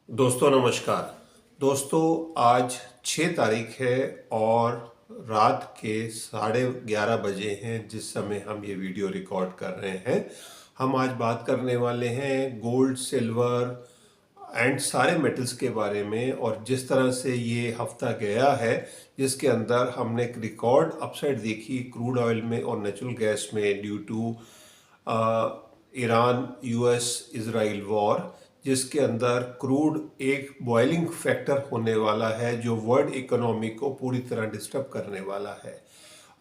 दोस्तों नमस्कार। दोस्तों आज 6 तारीख है और रात के 11:30 बजे हैं जिस समय हम ये वीडियो रिकॉर्ड कर रहे हैं। हम आज बात करने वाले हैं गोल्ड, सिल्वर एंड सारे मेटल्स के बारे में और जिस तरह से ये हफ्ता गया है जिसके अंदर हमने एक रिकॉर्ड अपसाइड देखी क्रूड ऑयल में और नेचुरल गैस में due to Iran US Israel war, जिसके अंदर क्रूड एक बॉइलिंग फैक्टर होने वाला है जो वर्ल्ड इकोनॉमी को पूरी तरह डिस्टर्ब करने वाला है।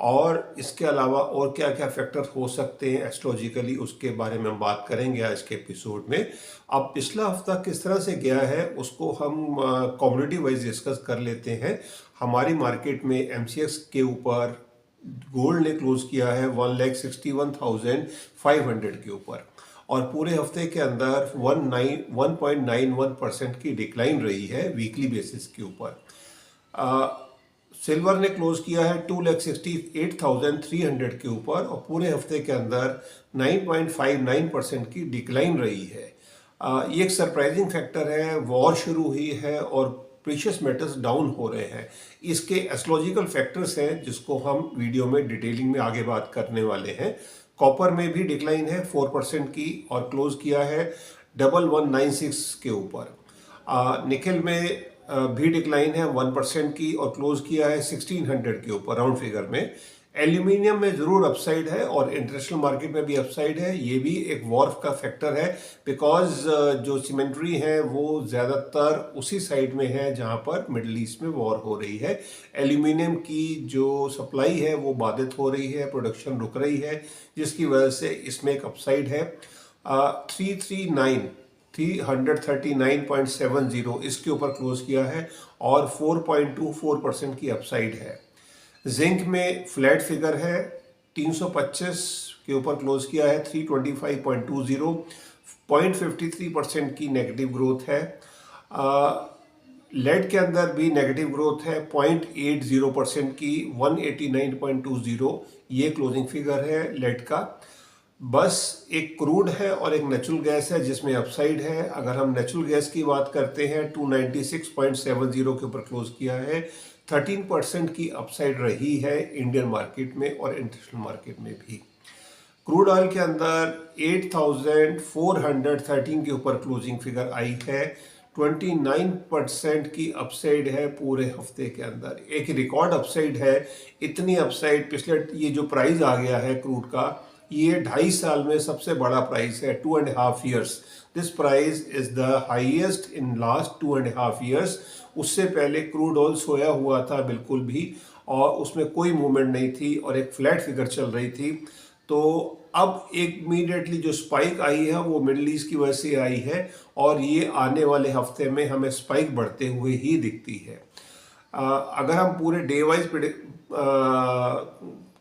और इसके अलावा और क्या क्या फैक्टर हो सकते हैं एस्ट्रोलॉजिकली, उसके बारे में हम बात करेंगे आज के एपिसोड में। अब पिछला हफ्ता किस तरह से गया है उसको हम कम्युनिटी वाइज डिस्कस कर लेते हैं। हमारी मार्केट में एमसीएक्स के ऊपर गोल्ड ने क्लोज किया है 1,61,500 के ऊपर और पूरे हफ्ते के अंदर 1.91% की डिक्लाइन रही है वीकली बेसिस के ऊपर। सिल्वर ने क्लोज किया है 2,68,300 के ऊपर और पूरे हफ्ते के अंदर 9.59% की डिक्लाइन रही है। ये एक सरप्राइजिंग फैक्टर है। वॉर शुरू हुई है और प्रीशियस मेटल्स डाउन हो रहे हैं। इसके एस्ट्रोलॉजिकल फैक्टर्स हैं जिसको हम वीडियो में डिटेलिंग में आगे बात करने वाले हैं। कॉपर में भी डिक्लाइन है 4% की और क्लोज किया है 1196 के ऊपर। निकेल में भी डिक्लाइन है 1% की और क्लोज किया है 1600 के ऊपर राउंड फिगर में। एल्यूमिनियम में ज़रूर अपसाइड है और इंटरनेशनल मार्केट में भी अपसाइड है। ये भी एक वॉर का फैक्टर है बिकॉज जो सीमेंट्री है वो ज़्यादातर उसी साइड में है जहाँ पर मिडल ईस्ट में वॉर हो रही है। एल्यूमिनियम की जो सप्लाई है वो बाधित हो रही है, प्रोडक्शन रुक रही है, जिसकी वजह से इसमें एक अपसाइड है। 339.70 इसके ऊपर क्लोज किया है और 4.24% की अपसाइड है। जिंक में फ्लैट फिगर है 325 के ऊपर क्लोज किया है 325.20, 0.53% की नेगेटिव ग्रोथ है। लेड के अंदर भी नेगेटिव ग्रोथ है 0.80% की 189.20, ये क्लोजिंग फिगर है लेड का। बस एक क्रूड है और एक नेचुरल गैस है जिसमें अपसाइड है। अगर हम नेचुरल गैस की बात करते हैं 296.70 के ऊपर क्लोज किया है। 13% की अपसाइड रही है इंडियन मार्केट में और इंटरनेशनल मार्केट में भी। क्रूड ऑयल के अंदर 8,413 के ऊपर क्लोजिंग फिगर आई है। 29% की अपसाइड है पूरे हफ्ते के अंदर, एक रिकॉर्ड अपसाइड है। इतनी अपसाइड पिछले ये जो प्राइस आ गया है क्रूड का, ये 2.5 साल में सबसे बड़ा प्राइस है। 2.5 years this price is the highest in last 2.5 years। उससे पहले क्रूड ऑयल सोया हुआ था बिल्कुल भी और उसमें कोई मूवमेंट नहीं थी और एक फ्लैट फिगर चल रही थी। तो अब एक इमीडिएटली जो स्पाइक आई है वो मिडल ईस्ट की वजह से आई है और ये आने वाले हफ्ते में हमें स्पाइक बढ़ते हुए ही दिखती है। अगर हम पूरे डे वाइज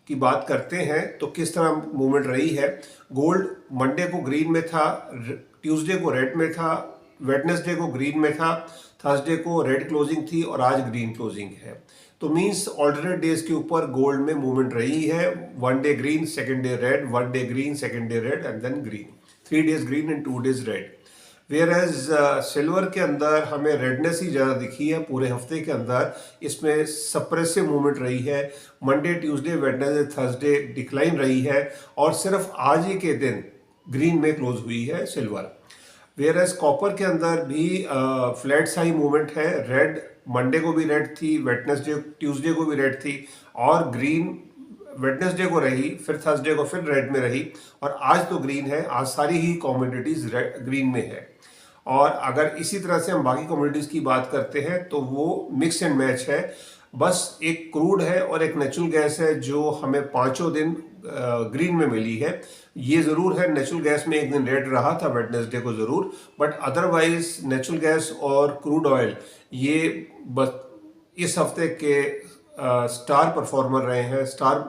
की बात करते हैं तो किस तरह मूवमेंट रही है। गोल्ड मंडे को ग्रीन में था, ट्यूसडे को रेड में था, वेडनेसडे को ग्रीन में था, थर्सडे को रेड क्लोजिंग थी और आज ग्रीन क्लोजिंग है। तो मींस ऑल्टरनेट डेज के ऊपर गोल्ड में मूवमेंट रही है। 1 day green, second day red, 1 day green, second day red and then green, 3 days green and 2 days red. Whereas silver के अंदर हमें रेडनेस ही ज़्यादा दिखी है पूरे हफ्ते के अंदर। इसमें सप्रेसिव मूवमेंट रही है। Monday, Tuesday, Wednesday, Thursday decline रही है और सिर्फ आज ही के दिन ग्रीन में क्लोज हुई है सिल्वर। वेयर एज कॉपर के अंदर भी फ्लैट सा ही मूवमेंट है। रेड मंडे को भी रेड थी, वेडनेसडे ट्यूसडे को भी रेड थी और ग्रीन वेडनेसडे को रही, फिर थर्सडे को फिर रेड में रही और आज तो ग्रीन है। आज सारी ही कमोडिटीज ग्रीन में है। और अगर इसी तरह से हम बाकी कमोडिटीज की बात करते हैं तो वो मिक्स एंड मैच है। बस एक क्रूड है और एक नेचुरल गैस है जो हमें पांचों दिन ग्रीन में मिली है। ये ज़रूर है नेचुरल गैस में एक दिन रेड रहा था वेडनेसडे को ज़रूर, बट अदरवाइज नेचुरल गैस और क्रूड ऑयल ये बस इस हफ्ते के स्टार परफॉर्मर रहे हैं। स्टार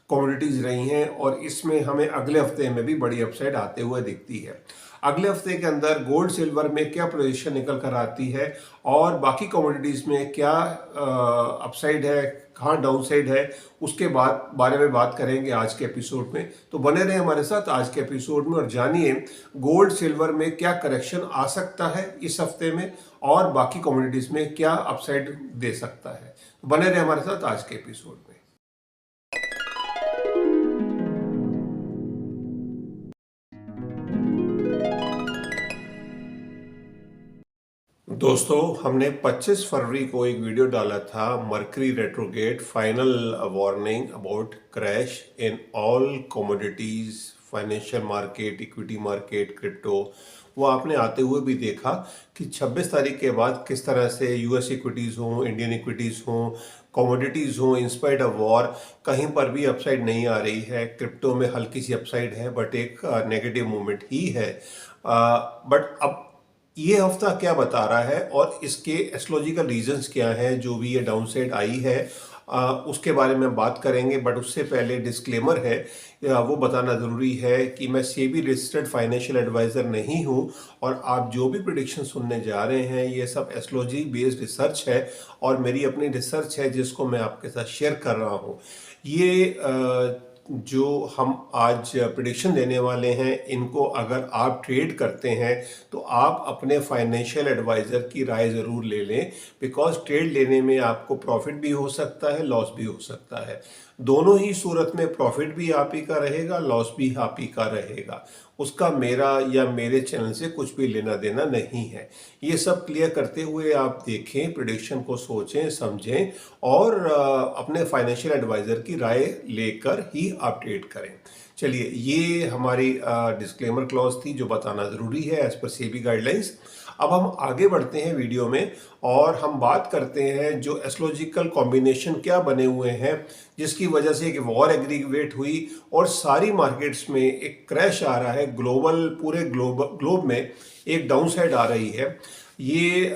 कमोडिटीज़ रही हैं और इसमें हमें अगले हफ्ते में भी बड़ी अपसाइड आते हुए दिखती है। अगले हफ्ते के अंदर गोल्ड सिल्वर में क्या पोजीशन निकल कर आती है और बाकी कमोडिटीज़ में क्या अपसाइड है, कहाँ डाउन साइड है, उसके बारे में बात करेंगे आज के एपिसोड में। तो बने रहे हमारे साथ आज के एपिसोड में और जानिए गोल्ड सिल्वर में क्या करेक्शन आ सकता है इस हफ्ते में और बाकी कमोडिटीज़ में क्या अपसाइड दे सकता है। बने रहे हमारे साथ आज के एपिसोड में। दोस्तों, हमने 25 फरवरी को एक वीडियो डाला था, mercury retrograde final warning about crash in all commodities, financial market, equity market, crypto. वो आपने आते हुए भी देखा कि 26 तारीख के बाद किस तरह से यूएस इक्विटीज़ हों, इंडियन इक्विटीज़ हों, कमोडिटीज़ हों, इंस्पाइट ऑफ वॉर कहीं पर भी अपसाइड नहीं आ रही है। क्रिप्टो में हल्की सी अपसाइड है बट एक नेगेटिव मूवमेंट ही है। बट अब ये हफ्ता क्या बता रहा है और इसके एस्ट्रोलॉजिकल रीजंस क्या हैं जो भी ये डाउनसाइड आई है, उसके बारे में बात करेंगे। बट उससे पहले डिस्क्लेमर है, वो बताना ज़रूरी है कि मैं सेबी रजिस्टर्ड फाइनेंशियल एडवाइज़र नहीं हूँ और आप जो भी प्रेडिक्शन सुनने जा रहे हैं ये सब एस्ट्रोलॉजी बेस्ड रिसर्च है और मेरी अपनी रिसर्च है जिसको मैं आपके साथ शेयर कर रहा हूँ। ये जो हम आज प्रेडिक्शन देने वाले हैं इनको अगर आप ट्रेड करते हैं तो आप अपने फाइनेंशियल एडवाइज़र की राय ज़रूर ले लें, बिकॉज ट्रेड लेने में आपको प्रॉफिट भी हो सकता है, लॉस भी हो सकता है। दोनों ही सूरत में प्रॉफिट भी आप ही का रहेगा, लॉस भी आप ही का रहेगा। उसका मेरा या मेरे चैनल से कुछ भी लेना देना नहीं है। ये सब क्लियर करते हुए आप देखें, प्रेडिक्शन को सोचें, समझें और अपने फाइनेंशियल एडवाइज़र की राय लेकर ही आप ट्रेड करें। चलिए, ये हमारी डिस्क्लेमर क्लॉज थी जो बताना ज़रूरी है एज पर सेबी गाइडलाइंस। अब हम आगे बढ़ते हैं वीडियो में और हम बात करते हैं जो एस्ट्रोलॉजिकल कॉम्बिनेशन क्या बने हुए हैं जिसकी वजह से एक वॉर एग्रीवेट हुई और सारी मार्केट्स में एक क्रैश आ रहा है। पूरे ग्लोब में एक डाउनसाइड आ रही है। ये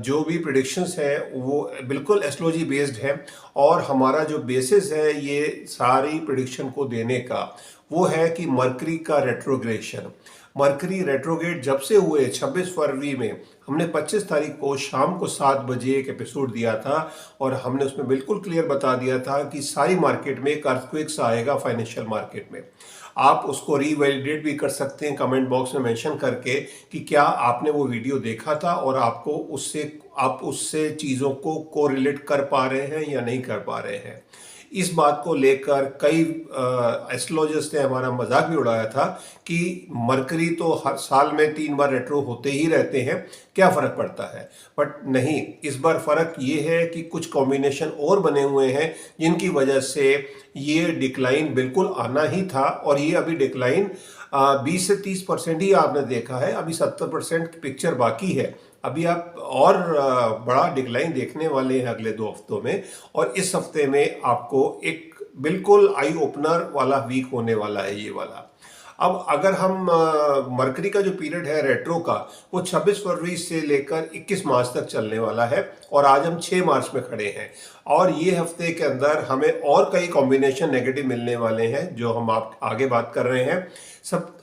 जो भी प्रेडिक्शंस है वो बिल्कुल एस्ट्रोलॉजी बेस्ड है और हमारा जो बेसिस है ये सारी प्रेडिक्शन को देने का वो है कि मरकरी का रेट्रोग्रेशन। मरकरी रेट्रोगेट जब से हुए 26 फरवरी में, हमने 25 तारीख को शाम को 7 बजे एक एपिसोड दिया था और हमने उसमें बिल्कुल क्लियर बता दिया था कि सारी मार्केट में एक अर्थक्वेक्स आएगा फाइनेंशियल मार्केट में। आप उसको रीवैलिडेट भी कर सकते हैं कमेंट बॉक्स में मेंशन करके कि क्या आपने वो वीडियो देखा था और आप उससे चीज़ों को कोरिलेट कर पा रहे हैं या नहीं कर पा रहे हैं। इस बात को लेकर कई एस्ट्रोलॉजिस्ट ने हमारा मजाक भी उड़ाया था कि मरकरी तो हर साल में 3 बार रेट्रो होते ही रहते हैं, क्या फ़र्क पड़ता है। बट नहीं, इस बार फ़र्क ये है कि कुछ कॉम्बिनेशन और बने हुए हैं जिनकी वजह से ये डिक्लाइन बिल्कुल आना ही था और ये अभी डिक्लाइन 20 से 30% ही आपने देखा है, अभी 70% पिक्चर बाकी है। अभी आप और बड़ा डिक्लाइन देखने वाले हैं अगले 2 हफ्तों में और इस हफ्ते में आपको एक बिल्कुल आई ओपनर वाला वीक होने वाला है ये वाला। अब अगर हम मरकरी का जो पीरियड है रेट्रो का वो 26 फरवरी से लेकर 21 मार्च तक चलने वाला है और आज हम 6 मार्च में खड़े हैं और ये हफ्ते के अंदर हमें और कई कॉम्बिनेशन नेगेटिव मिलने वाले हैं जो हम आप आगे बात कर रहे हैं।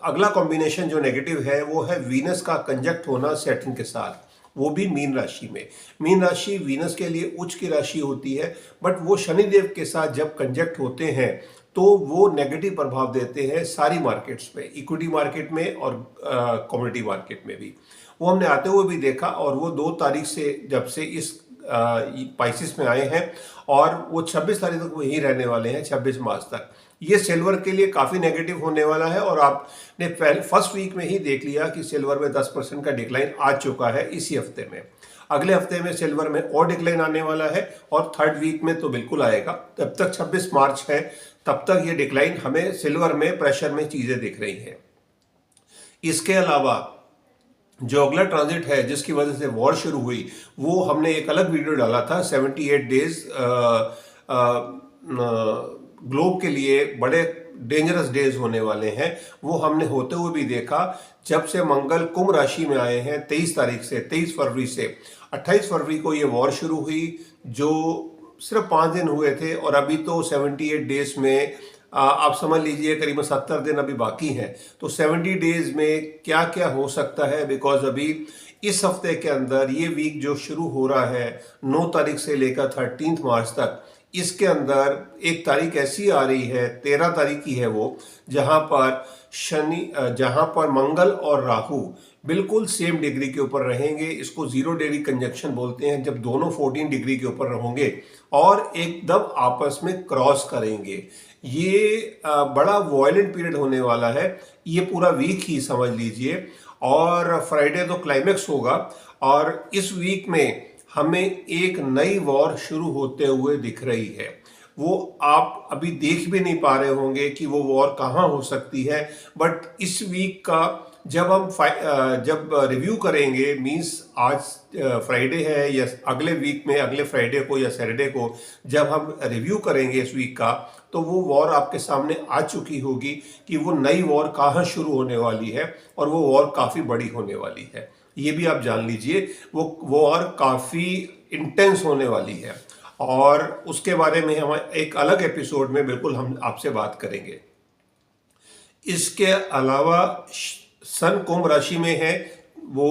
अगला कॉम्बिनेशन जो नेगेटिव है वो है वीनस का कंजक्ट होना सैटर्न के साथ, वो भी मीन राशि में। मीन राशि वीनस के लिए उच्च की राशि होती है बट वो शनिदेव के साथ जब कंजक्ट होते हैं तो वो नेगेटिव प्रभाव देते हैं सारी मार्केट्स में, इक्विटी मार्केट में और कमोडिटी मार्केट में भी। वो हमने आते हुए भी देखा और वो 2 तारीख से जब से इस पाइसिस में आए हैं और वो 26 तारीख तक वहीं रहने वाले हैं, 26 मार्च तक। ये सिल्वर के लिए काफ़ी नेगेटिव होने वाला है और आपने फर्स्ट वीक में ही देख लिया कि सिल्वर में 10% का डिक्लाइन आ चुका है इसी हफ्ते में। अगले हफ्ते में सिल्वर में और डिक्लाइन आने वाला है और थर्ड वीक में तो बिल्कुल आएगा। जब तक 26 मार्च है तब तक ये डिक्लाइन हमें सिल्वर में प्रेशर में चीज़ें दिख रही हैं। इसके अलावा जो अगला ट्रांजिट है जिसकी वजह से वॉर शुरू हुई वो हमने एक अलग वीडियो डाला था। 78 डेज ग्लोब के लिए बड़े डेंजरस डेज होने वाले हैं, वो हमने होते हुए भी देखा। जब से मंगल कुंभ राशि में आए हैं 23 तारीख से, 23 फरवरी से 28 फरवरी को ये वॉर शुरू हुई जो सिर्फ 5 दिन हुए थे और अभी तो 78 डेज में आप समझ लीजिए करीबन 70 दिन अभी बाकी हैं। तो 70 डेज में क्या क्या हो सकता है, बिकॉज अभी इस हफ्ते के अंदर ये वीक जो शुरू हो रहा है 9 तारीख से लेकर 13 मार्च तक, इसके अंदर एक तारीख ऐसी आ रही है 13 तारीख की है वो, जहां पर जहां पर मंगल और राहु बिल्कुल सेम डिग्री के ऊपर रहेंगे। इसको 0 डिग्री कंजक्शन बोलते हैं, जब दोनों 14 डिग्री के ऊपर रहेंगे और एकदम आपस में क्रॉस करेंगे। ये बड़ा वॉयलेंट पीरियड होने वाला है, ये पूरा वीक ही समझ लीजिए। और फ्राइडे तो क्लाइमेक्स होगा और इस वीक में हमें एक नई वॉर शुरू होते हुए दिख रही है। वो आप अभी देख भी नहीं पा रहे होंगे कि वो वॉर कहाँ हो सकती है, बट इस वीक का जब हम जब रिव्यू करेंगे, मींस आज फ्राइडे है या अगले वीक में अगले फ्राइडे को या सैटरडे को जब हम रिव्यू करेंगे इस वीक का, तो वो वॉर आपके सामने आ चुकी होगी कि वो नई वॉर कहाँ शुरू होने वाली है और वो वॉर काफ़ी बड़ी होने वाली है। ये भी आप जान लीजिए, वो वॉर काफ़ी इंटेंस होने वाली है और उसके बारे में हम एक अलग एपिसोड में बिल्कुल हम आपसे बात करेंगे। इसके अलावा सन कुंभ राशि में है, वो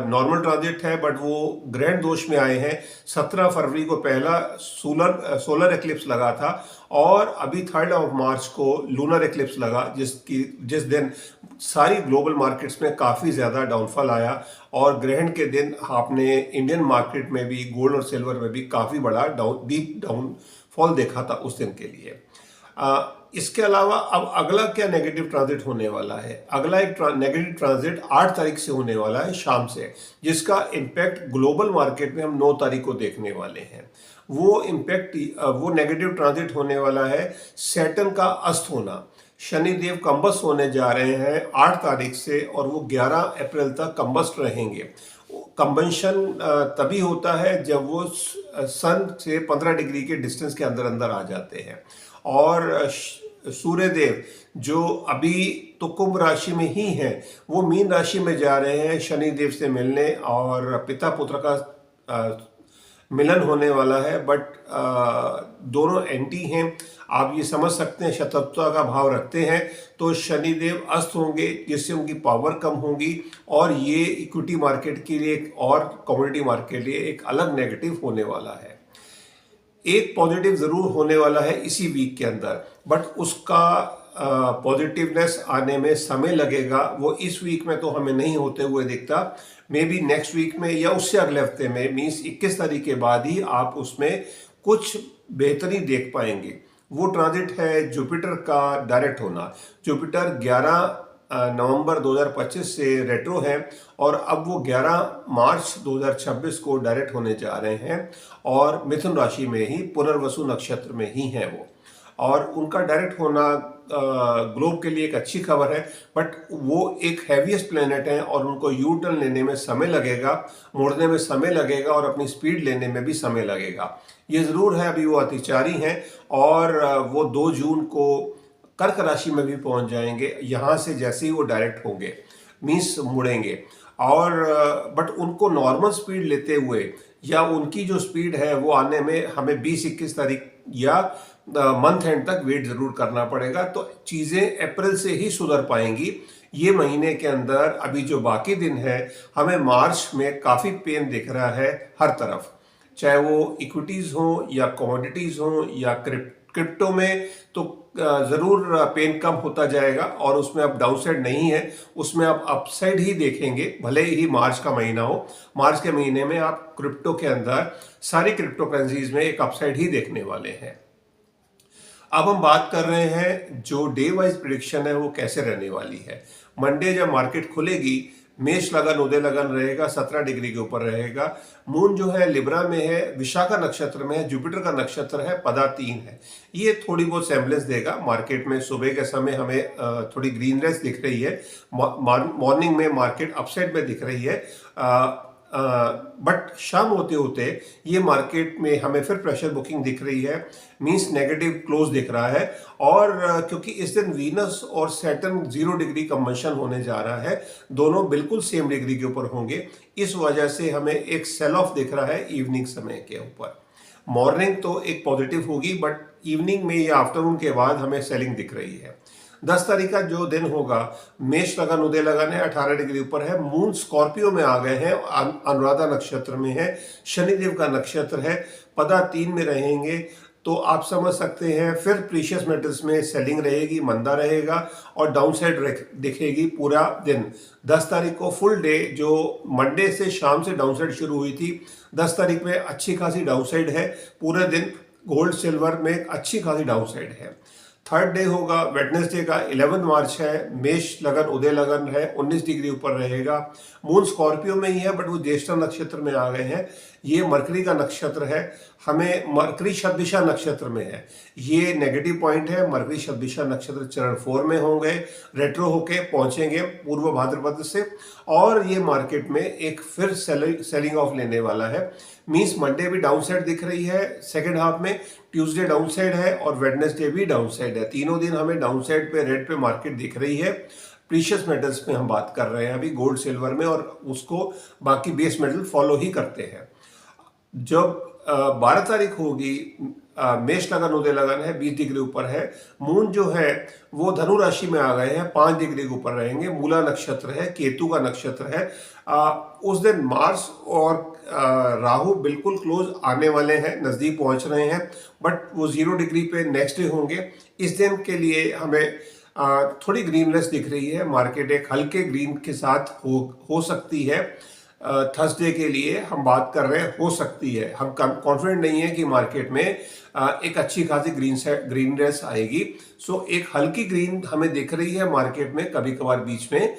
नॉर्मल ट्रांजिट है, बट वो ग्रहण दोष में आए हैं। 17 फरवरी को पहला सोलर एक्लिप्स लगा था और अभी 3 मार्च को लूनर एक्लिप्स लगा, जिस दिन सारी ग्लोबल मार्केट्स में काफ़ी ज़्यादा डाउनफॉल आया और ग्रहण के दिन आपने इंडियन मार्केट में भी गोल्ड और सिल्वर में भी काफ़ी बड़ा डीप डाउनफॉल देखा था उस दिन के लिए। इसके अलावा अब अगला क्या नेगेटिव ट्रांजिट होने वाला है? अगला एक नेगेटिव ट्रांजिट 8 तारीख से होने वाला है शाम से, जिसका इम्पैक्ट ग्लोबल मार्केट में हम 9 तारीख को देखने वाले हैं। वो नेगेटिव ट्रांजिट होने वाला है सैटर्न का अस्त होना। शनिदेव कंबस्ट होने जा रहे हैं 8 तारीख से और वो 11 अप्रैल तक कंबस्ट रहेंगे। कंबंशन तभी होता है जब वो सन से 15 डिग्री के डिस्टेंस के अंदर अंदर आ जाते हैं। और सूर्यदेव जो अभी तो कुंभ राशि में ही हैं, वो मीन राशि में जा रहे हैं शनिदेव से मिलने और पिता पुत्र का मिलन होने वाला है, बट दोनों एंटी हैं। आप ये समझ सकते हैं शत्रुता का भाव रखते हैं, तो शनिदेव अस्त होंगे जिससे उनकी पावर कम होगी और ये इक्विटी मार्केट के लिए और कमोडिटी मार्केट के लिए एक अलग नेगेटिव होने वाला है। एक पॉजिटिव जरूर होने वाला है इसी वीक के अंदर, बट उसका पॉजिटिवनेस आने में समय लगेगा। वो इस वीक में तो हमें नहीं होते हुए दिखता, मे बी नेक्स्ट वीक में या उससे अगले हफ्ते में, मीन्स 21 तारीख के बाद ही आप उसमें कुछ बेहतरी देख पाएंगे। वो ट्रांजिट है जुपिटर का डायरेक्ट होना। जुपिटर 11 नवंबर 2025 से रेट्रो है और अब वो 11 मार्च 2026 को डायरेक्ट होने जा रहे हैं और मिथुन राशि में ही पुनर्वसु नक्षत्र में ही है वो। और उनका डायरेक्ट होना ग्लोब के लिए एक अच्छी खबर है, बट वो एक हैवीएस्ट प्लेनेट है और उनको यू टर्न लेने में समय लगेगा, मुड़ने में समय लगेगा और अपनी स्पीड लेने में भी समय लगेगा। ये ज़रूर है अभी वो अतिचारी हैं और वो 2 जून को कर्क राशि में भी पहुंच जाएंगे यहाँ से जैसे ही वो डायरेक्ट होंगे, मीन्स मुड़ेंगे। और बट उनको नॉर्मल स्पीड लेते हुए या उनकी जो स्पीड है वो आने में हमें 20-21 तारीख या मंथ एंड तक वेट जरूर करना पड़ेगा। तो चीज़ें अप्रैल से ही सुधर पाएंगी। ये महीने के अंदर अभी जो बाकी दिन है, हमें मार्च में काफ़ी पेन दिख रहा है हर तरफ, चाहे वो इक्विटीज़ हो या कमोडिटीज़ हो या क्रिप्टो में, तो ज़रूर पेन कम होता जाएगा और उसमें अब डाउनसाइड नहीं है, उसमें आप अपसाइड ही देखेंगे, भले ही मार्च का महीना हो। मार्च के महीने में आप क्रिप्टो के अंदर सारी क्रिप्टो करेंसीज में एक अपसाइड ही देखने वाले हैं। अब हम बात कर रहे हैं जो डे वाइज प्रिडिक्शन है वो कैसे रहने वाली है। मंडे जब मार्केट खुलेगी, मेष लगन उदय लगन रहेगा, 17 डिग्री के ऊपर रहेगा। मून जो है लिब्रा में है, विशाखा नक्षत्र में है, जुपिटर का नक्षत्र है, पदा 3 है। ये थोड़ी बहुत सेम्बलेंस देगा मार्केट में। सुबह के समय हमें थोड़ी ग्रीननेस दिख रही है, मॉर्निंग में मार्केट अपसाइड में दिख रही है, बट शाम होते होते ये मार्केट में हमें फिर प्रेशर बुकिंग दिख रही है, मींस नेगेटिव क्लोज दिख रहा है। और क्योंकि इस दिन वीनस और सैटर्न 0 डिग्री कंबंशन होने जा रहा है, दोनों बिल्कुल सेम डिग्री के ऊपर होंगे, इस वजह से हमें एक सेल ऑफ दिख रहा है इवनिंग समय के ऊपर। मॉर्निंग तो एक पॉजिटिव होगी, बट इवनिंग में या आफ्टरनून के बाद हमें सेलिंग दिख रही है। 10 तारीख का जो दिन होगा, मेष लगन उदय लगन है, 18 डिग्री ऊपर है, मून स्कॉर्पियो में आ गए हैं, अनुराधा नक्षत्र में है, शनिदेव का नक्षत्र है, पदा 3 में रहेंगे। तो आप समझ सकते हैं फिर प्रीशियस मेटल्स में सेलिंग रहेगी, मंदा रहेगा और डाउनसाइड दिखेगी पूरा दिन। 10 तारीख को फुल डे, जो मंडे से शाम से डाउनसाइड शुरू हुई थी, 10 तारीख में अच्छी खासी डाउनसाइड है। पूरे दिन गोल्ड सिल्वर में अच्छी खासी डाउनसाइड है। थर्ड डे होगा वेडनेसडे का, 11 मार्च है, मेष लगन उदय लगन है, 19 डिग्री ऊपर रहेगा। मून स्कॉर्पियो में ही है, बट वो ज्येष्ठा नक्षत्र में आ गए हैं। ये मरकरी का नक्षत्र है, हमें मरकरी शतभिषा नक्षत्र में है। ये नेगेटिव पॉइंट है। मरकरी शतभिषा नक्षत्र चरण 4 में होंगे, रेट्रो होके पहुंचेंगे पूर्व भाद्रपद से, और ये मार्केट में एक फिर सेलिंग ऑफ लेने वाला है। मींस मंडे भी डाउन साइड दिख रही है सेकेंड हाफ में, ट्यूसडे डाउन साइड है और वेडनेसडे भी डाउन साइड है। तीनों दिन हमें डाउन साइड पे रेड पे मार्केट दिख रही है। प्रीशियस मेटल्स में हम बात कर रहे हैं अभी, गोल्ड सिल्वर में, और उसको बाकी बेस मेटल फॉलो ही करते हैं। जब 12 तारीख होगी, मेष लगन उदय लगन है, 20 डिग्री ऊपर है। मून जो है वो धनु राशि में आ गए हैं, 5 डिग्री के ऊपर रहेंगे। मूला नक्षत्र है, केतु का नक्षत्र है। उस दिन मार्स और राहु बिल्कुल क्लोज आने वाले हैं, नजदीक पहुंच रहे हैं, बट वो 0 डिग्री पे नेक्स्ट डे होंगे। इस दिन के लिए हमें थोड़ी ग्रीननेस दिख रही है। मार्केट एक हल्के ग्रीन के साथ हो सकती है। थर्सडे के लिए हम बात कर रहे हैं, हो सकती है, हम कॉन्फिडेंट नहीं है कि मार्केट में एक अच्छी खासी ग्रीननेस आएगी। सो एक हल्की ग्रीन हमें दिख रही है मार्केट में, कभी कभार बीच में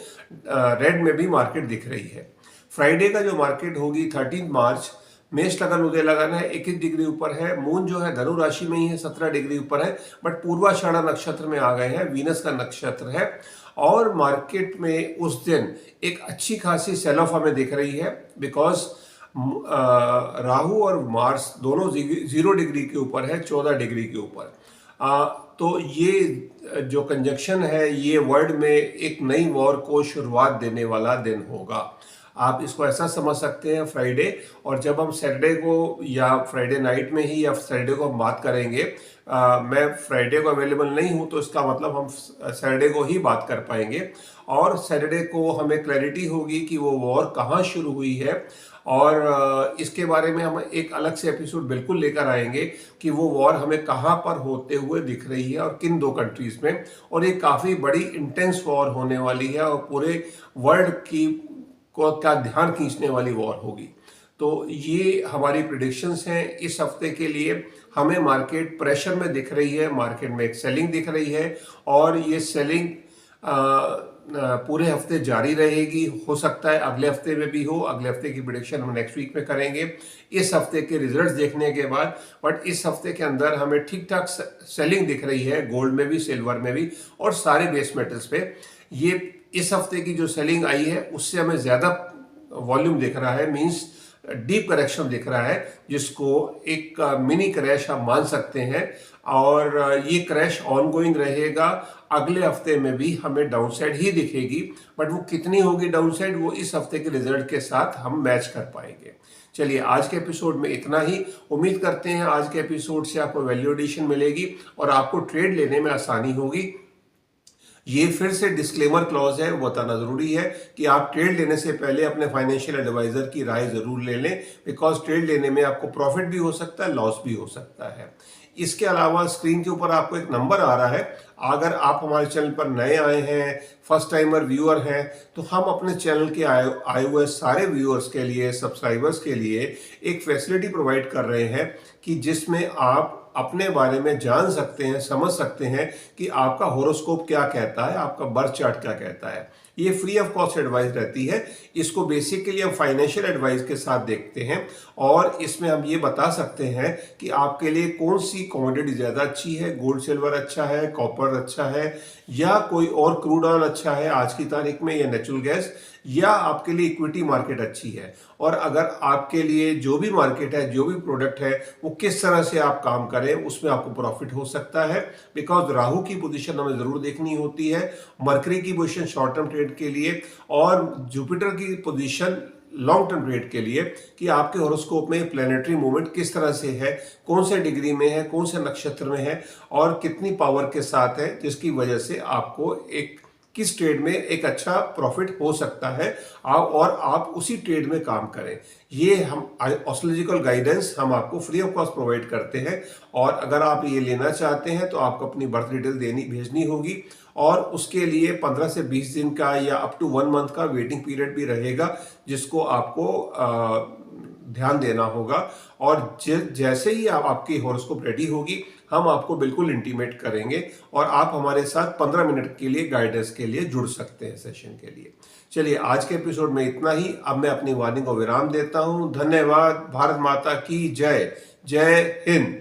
रेड में भी मार्केट दिख रही है। फ्राइडे का जो मार्केट होगी 13 मार्च, मेष लगन उदय लगन है, 21 डिग्री ऊपर है। मून जो है धनु राशि में ही है, 17 डिग्री ऊपर है, बट पूर्वाषाढ़ा नक्षत्र में आ गए हैं, वीनस का नक्षत्र है। और मार्केट में उस दिन एक अच्छी खासी सेल ऑफ हमें दिख रही है, बिकॉज राहु और मार्स दोनों 0 डिग्री के ऊपर है, 14 डिग्री के ऊपर। तो ये जो कंजक्शन है, ये वर्ल्ड में एक नई वॉर को शुरुआत देने वाला दिन होगा। आप इसको ऐसा समझ सकते हैं फ्राइडे, और जब हम सैटरडे को या फ्राइडे नाइट में ही या सैटरडे को हम बात करेंगे, मैं फ्राइडे को अवेलेबल नहीं हूं, तो इसका मतलब हम सैटरडे को ही बात कर पाएंगे। और सैटरडे को हमें क्लैरिटी होगी कि वो वॉर कहाँ शुरू हुई है, और इसके बारे में हम एक अलग से एपिसोड बिल्कुल लेकर आएंगे कि वो वॉर हमें कहाँ पर होते हुए दिख रही है और किन 2 कंट्रीज में। और ये काफ़ी बड़ी इंटेंस वॉर होने वाली है और पूरे वर्ल्ड की का ध्यान खींचने वाली वॉर होगी। तो ये हमारी प्रिडिक्शंस हैं इस हफ्ते के लिए। हमें मार्केट प्रेशर में दिख रही है, मार्केट में एक सेलिंग दिख रही है, और ये सेलिंग पूरे हफ्ते जारी रहेगी। हो सकता है अगले हफ्ते में भी हो। अगले हफ्ते की प्रिडिक्शन हम नेक्स्ट वीक में करेंगे इस हफ्ते के रिजल्ट्स देखने के बाद। बट इस हफ्ते के अंदर हमें ठीक ठाक सेलिंग दिख रही है, गोल्ड में भी, सिल्वर में भी, और सारे बेस मेटल्स पे। ये इस हफ्ते की जो सेलिंग आई है उससे हमें ज़्यादा वॉल्यूम दिख रहा है, मींस डीप करेक्शन दिख रहा है, जिसको एक मिनी क्रैश आप मान सकते हैं। और ये क्रैश ऑनगोइंग रहेगा। अगले हफ्ते में भी हमें डाउनसाइड ही दिखेगी, बट वो कितनी होगी डाउनसाइड, वो इस हफ्ते के रिजल्ट के साथ हम मैच कर पाएंगे। चलिए, आज के एपिसोड में इतना ही। उम्मीद करते हैं आज के एपिसोड से आपको वैल्यू एडिशन मिलेगी और आपको ट्रेड लेने में आसानी होगी। ये फिर से डिस्क्लेमर क्लॉज है, वो बताना जरूरी है कि आप ट्रेड लेने से पहले अपने फाइनेंशियल एडवाइजर की राय जरूर ले लें, बिकॉज ट्रेड लेने में आपको प्रॉफिट भी हो सकता है, लॉस भी हो सकता है। इसके अलावा स्क्रीन के ऊपर आपको एक नंबर आ रहा है। अगर आप हमारे चैनल पर नए आए हैं, फर्स्ट टाइमर व्यूअर हैं, तो हम अपने चैनल के आए हुए सारे व्यूअर्स के लिए, सब्सक्राइबर्स के लिए एक फैसिलिटी प्रोवाइड कर रहे हैं कि जिसमें आप अपने बारे में जान सकते हैं, समझ सकते हैं कि आपका होरोस्कोप क्या कहता है, आपका बर्थ चार्ट क्या कहता है। ये फ्री ऑफ कॉस्ट एडवाइस रहती है। इसको बेसिकली हम फाइनेंशियल एडवाइस के साथ देखते हैं, और इसमें हम ये बता सकते हैं कि आपके लिए कौन सी कमोडिटी ज़्यादा अच्छी है, गोल्ड सिल्वर अच्छा है, कॉपर अच्छा है, या कोई और क्रूड ऑयल अच्छा है आज की तारीख में, या नेचुरल गैस, या आपके लिए इक्विटी मार्केट अच्छी है। और अगर आपके लिए जो भी मार्केट है, जो भी प्रोडक्ट है, वो किस तरह से आप काम करें, उसमें आपको प्रॉफिट हो सकता है। बिकॉज राहु की पोजीशन हमें जरूर देखनी होती है, मरकरी की पोजीशन शॉर्ट टर्म ट्रेड के लिए, और जुपिटर की पोजीशन लॉन्ग टर्म ट्रेड के लिए कि आपके हॉरोस्कोप में प्लैनेटरी मूवमेंट किस तरह से है, कौन से डिग्री में है, कौन से नक्षत्र में है और कितनी पावर के साथ है, जिसकी वजह से आपको एक किस ट्रेड में एक अच्छा प्रॉफिट हो सकता है और आप उसी ट्रेड में काम करें। ये हम एस्ट्रोलॉजिकल गाइडेंस हम आपको फ्री ऑफ कॉस्ट प्रोवाइड करते हैं और अगर आप ये लेना चाहते हैं तो आपको अपनी बर्थ डिटेल भेजनी होगी और उसके लिए 15 से 20 दिन का या अप टू 1 मंथ का वेटिंग पीरियड भी रहेगा, जिसको आपको ध्यान देना होगा। और जैसे ही आपकी हॉरोस्कोप रेडी होगी हम आपको बिल्कुल इंटीमेट करेंगे और आप हमारे साथ 15 मिनट के लिए गाइडेंस के लिए जुड़ सकते हैं सेशन के लिए। चलिए आज के एपिसोड में इतना ही। अब मैं अपनी वार्निंग को विराम देता हूं। धन्यवाद। भारत माता की जय। जय हिंद।